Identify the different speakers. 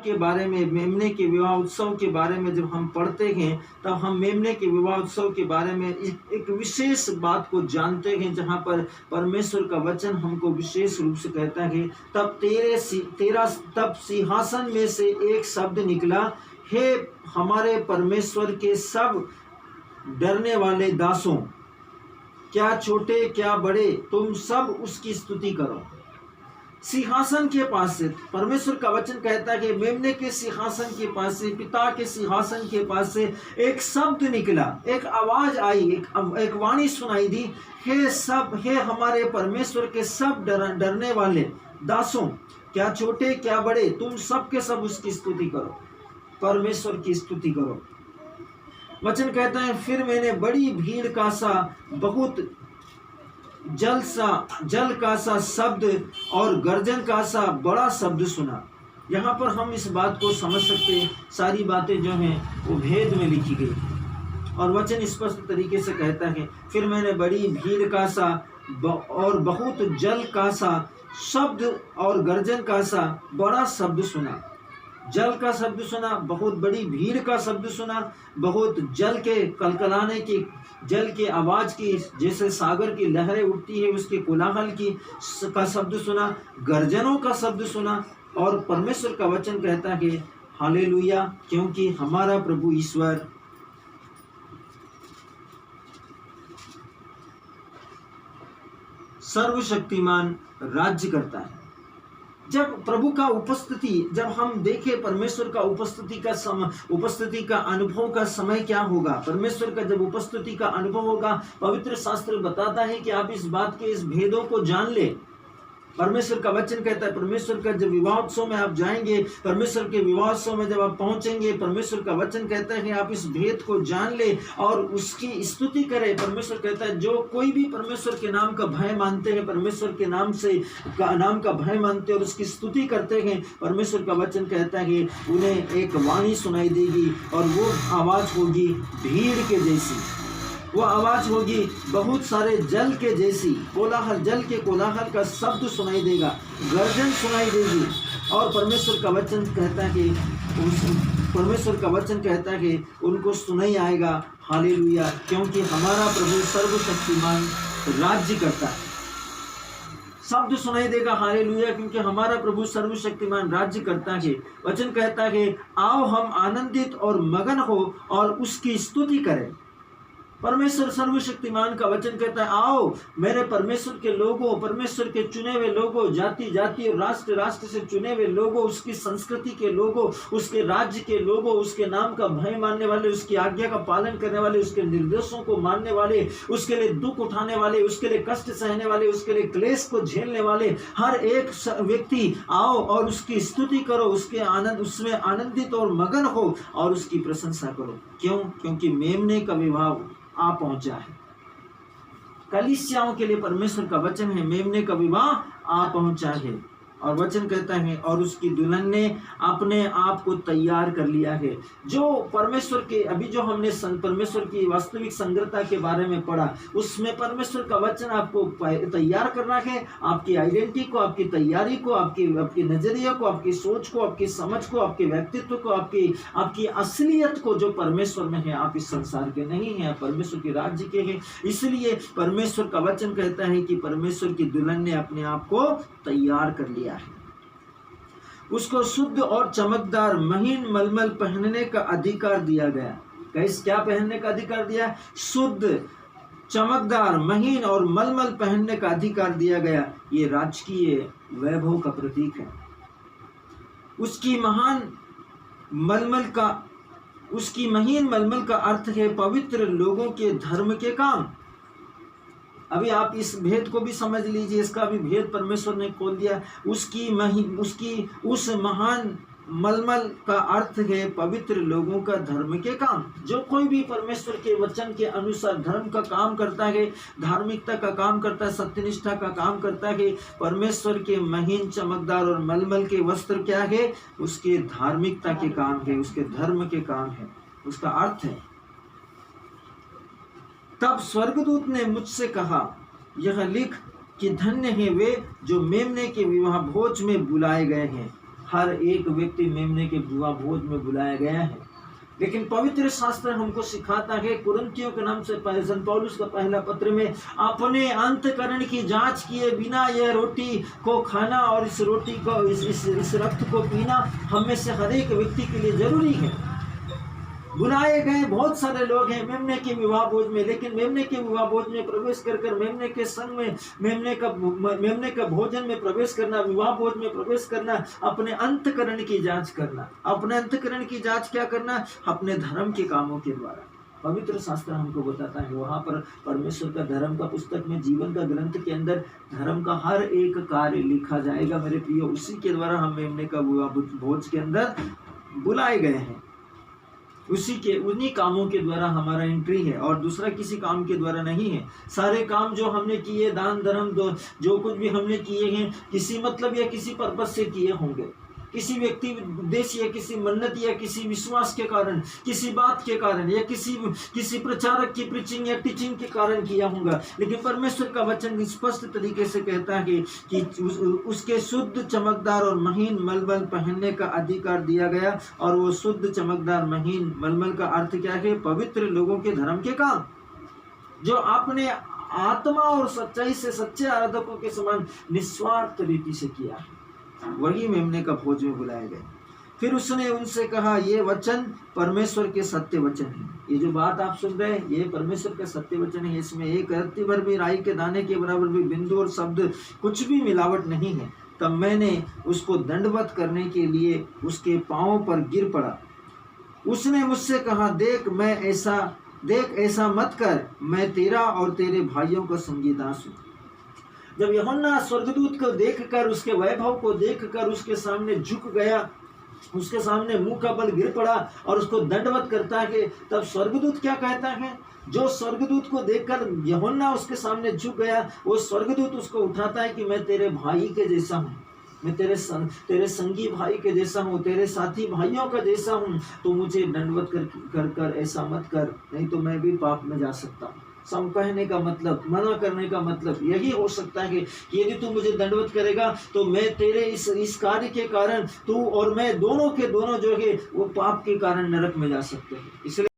Speaker 1: के बारे में, मेमने के विवाह उत्सव के बारे में जब हम पढ़ते हैं, तब हम मेमने के विवाह उत्सव के बारे में एक विशेष बात को जानते हैं, जहाँ पर परमेश्वर का वचन हमको विशेष रूप से कहता है, तब सिंहासन में से एक शब्द निकला, हे हमारे परमेश्वर के सब डरने वाले दासों, क्या छोटे क्या बड़े, तुम सब उसकी स्तुति करो। सिंहासन के पास से परमेश्वर का वचन कहता है कि मेमने के सिंहासन के पास से, पिता के सिंहासन के पास से एक शब्द निकला, एक आवाज आई, एक वाणी सुनाई दी, हे हमारे परमेश्वर के सब डरने वाले दासों, क्या छोटे क्या बड़े, तुम सब के सब उसकी स्तुति करो, परमेश्वर की स्तुति करो। वचन कहता है, फिर मैंने बड़ी भीड़ का सा, बहुत जल का सा शब्द और गर्जन का सा बड़ा शब्द सुना। यहाँ पर हम इस बात को समझ सकते हैं, सारी बातें जो हैं वो भेद में लिखी गई और वचन स्पष्ट तरीके से कहता है, फिर मैंने बड़ी भीड़ का सा और बहुत जल का सा शब्द और गर्जन का सा बड़ा शब्द सुना। जल का शब्द सुना, बहुत बड़ी भीड़ का शब्द सुना, बहुत जल के कलकलाने की, जल की आवाज की, जैसे सागर की लहरें उठती है उसके कोलाहल की का शब्द सुना, गर्जनों का शब्द सुना। और परमेश्वर का वचन कहता है हालेलुया, क्योंकि हमारा प्रभु ईश्वर सर्वशक्तिमान राज्य करता है। जब प्रभु का उपस्थिति, जब हम देखें परमेश्वर का उपस्थिति का अनुभव का समय क्या होगा, परमेश्वर का जब उपस्थिति का अनुभव होगा, पवित्र शास्त्र बताता है कि आप इस बात के, इस भेदों को जान ले। परमेश्वर का वचन कहता है, परमेश्वर का जब विवाह उत्सव में आप जाएंगे, परमेश्वर के विवाह उत्सव में जब आप पहुंचेंगे, परमेश्वर का वचन कहता है कि आप इस भेद को जान ले और उसकी स्तुति करें। परमेश्वर कहता है, जो कोई भी परमेश्वर के नाम का भय मानते हैं, परमेश्वर के नाम का भय मानते हैं और उसकी स्तुति करते हैं, परमेश्वर का वचन कहता है कि उन्हें एक वाणी सुनाई देगी और वो आवाज होगी भीड़ के जैसी, वो आवाज होगी बहुत सारे जल के जैसी, कोलाहल, जल के कोलाहल का शब्द सुनाई देगा, गर्जन सुनाई देगी। और परमेश्वर का वचन कहता है कि उनको सुनाई आएगा हालेलुया, क्योंकि हमारा प्रभु सर्वशक्तिमान राज्य करता है। शब्द सुनाई देगा हालेलुया, क्योंकि हमारा प्रभु सर्वशक्तिमान राज्य करता है। वचन कहता है कि आओ हम आनंदित और मगन हो और उसकी स्तुति करें। परमेश्वर सर्वशक्तिमान का वचन कहता है, आओ मेरे परमेश्वर के लोगों, परमेश्वर के चुने हुए लोगों, जाति जाति और राष्ट्र राष्ट्र से चुने हुए लोगों, उसकी संस्कृति के लोगों, उसके राज्य के लोगों, उसके नाम का भय मानने वाले, उसकी आज्ञा का पालन करने वाले, उसके निर्देशों को मानने वाले, उसके लिए दुख उठाने वाले, उसके लिए कष्ट सहने वाले, उसके लिए क्लेश को झेलने वाले हर एक व्यक्ति आओ और उसकी स्तुति करो, उसमें आनंदित और मगन हो और उसकी प्रशंसा करो। क्यों? क्योंकि मेमने का विवाह आ पहुंचा है। कलीसियाओं के लिए परमेश्वर का वचन है, मेमने का विवाह आ पहुंचा है। और वचन कहता है, और उसकी दुल्हन ने अपने आप को तैयार कर लिया है। जो परमेश्वर के, अभी जो हमने परमेश्वर की वास्तविक संग्रहता के बारे में पढ़ा, उसमें परमेश्वर का वचन आपको तैयार करना है, आपकी आइडेंटिटी को, आपकी तैयारी को, आपके नजरिया को, आपकी सोच को, आपकी समझ को, आपके व्यक्तित्व को, आपकी असलियत को, जो परमेश्वर में है। आप इस संसार के नहीं हैं, आप परमेश्वर के राज्य के हैं। इसलिए परमेश्वर का वचन कहता है कि परमेश्वर की दुल्हन ने अपने आप को तैयार कर लिया है। उसको शुद्ध और चमकदार महीन मलमल पहनने का अधिकार दिया गया। कैसे, क्या पहनने का अधिकार दिया? शुद्ध, चमकदार, महीन और मलमल पहनने का अधिकार दिया गया। ये राजकीय वैभव का प्रतीक है। उसकी महीन मलमल का अर्थ है पवित्र लोगों के धर्म के काम। अभी आप इस भेद को भी समझ लीजिए, इसका भी भेद परमेश्वर ने खोल दिया। उस महान मलमल का अर्थ है पवित्र लोगों का धर्म के काम। जो कोई भी परमेश्वर के वचन के अनुसार धर्म का काम करता है, धार्मिकता का काम करता है, सत्यनिष्ठा का काम करता है, परमेश्वर के महीन, चमकदार और मलमल के वस्त्र क्या है? उसके धार्मिकता के काम है, उसके धर्म के काम है, उसका अर्थ है। तब स्वर्गदूत ने मुझसे कहा, यह लिख कि धन्य है वे जो मेमने के विवाह भोज में बुलाए गए हैं। हर एक व्यक्ति मेमने के विवाह भोज में बुलाया गया है। लेकिन पवित्र शास्त्र हमको सिखाता है, कुरिन्थियों के नाम से संत पौलुस का पहला पत्र में, अपने अंतःकरण की जांच किए बिना यह रोटी को खाना और इस रोटी को इस रक्त को पीना हम में से हर एक व्यक्ति के लिए जरूरी है। बुलाए गए बहुत सारे लोग हैं मेमने के विवाह भोज में, लेकिन मेमने के विवाह भोज में प्रवेश कर मेमने के संग में मेमने का भोजन में प्रवेश करना, विवाह भोज में प्रवेश करना, अपने अंतःकरण की जांच करना। अपने अंतःकरण की जांच क्या करना? अपने धर्म के कामों के द्वारा। पवित्र शास्त्र हमको बताता है, वहां पर परमेश्वर का धर्म का पुस्तक में, जीवन का ग्रंथ के अंदर धर्म का हर एक कार्य लिखा जाएगा मेरे प्रियो। उसी के द्वारा हम मेमने का विवाह भोज के अंदर बुलाए गए हैं। उन्हीं कामों के द्वारा हमारा एंट्री है और दूसरा किसी काम के द्वारा नहीं है। सारे काम जो हमने किए, दान धर्म जो कुछ भी हमने किए हैं, किसी मतलब या किसी पर्पस से किए होंगे, किसी व्यक्ति उद्देश्य या किसी मन्नत या किसी विश्वास के कारण, किसी बात के कारण या किसी प्रचारक की प्रीचिंग या टीचिंग के कारण किया होगा। लेकिन परमेश्वर का वचन स्पष्ट तरीके से कहता है कि उसके शुद्ध, चमकदार और महीन मलमल पहनने का अधिकार दिया गया। और वो शुद्ध, चमकदार, महीन मलमल का अर्थ क्या है? पवित्र लोगों के धर्म के काम, जो आपने आत्मा और सच्चाई से सच्चे आराधकों के समान निस्वार्थ रीति से किया है, वही मेमने का भोज में बुलाए गए। फिर उसने उनसे कहा, ये वचन परमेश्वर के सत्य वचन है। ये जो बात आप सुन रहे हैं, ये परमेश्वर का सत्य वचन है। इसमें एक रत्ती भर भी राई के दाने के बराबर भी बिंदु और शब्द कुछ भी मिलावट नहीं है। तब मैंने उसको दंडवत करने के लिए उसके पांवों पर गिर पड़ा। उसने मुझसे कहा, देख ऐसा मत कर, मैं तेरा और तेरे भाइयों का संगी दास हूँ। जब यूहन्ना स्वर्गदूत को देखकर, उसके वैभव को देखकर उसके सामने झुक गया, उसके सामने मुंह का बल गिर पड़ा और उसको दंडवत करता है, तब स्वर्गदूत क्या कहता है? जो स्वर्गदूत को देखकर यूहन्ना उसके सामने झुक गया, वो स्वर्गदूत उसको उठाता है कि मैं तेरे भाई के जैसा हूँ, मैं तेरे संगी भाई के जैसा हूँ, तेरे साथी भाइयों का जैसा हूँ, तो मुझे दंडवत कर ऐसा मत कर, नहीं तो मैं भी पाप में जा सकता हूँ। सम कहने का मतलब, मना करने का मतलब यही हो सकता है कि यदि तू मुझे दंडवत करेगा तो मैं तेरे इस कार्य के कारण, तू और मैं दोनों के दोनों जो है वो पाप के कारण नरक में जा सकते हैं। इसलिए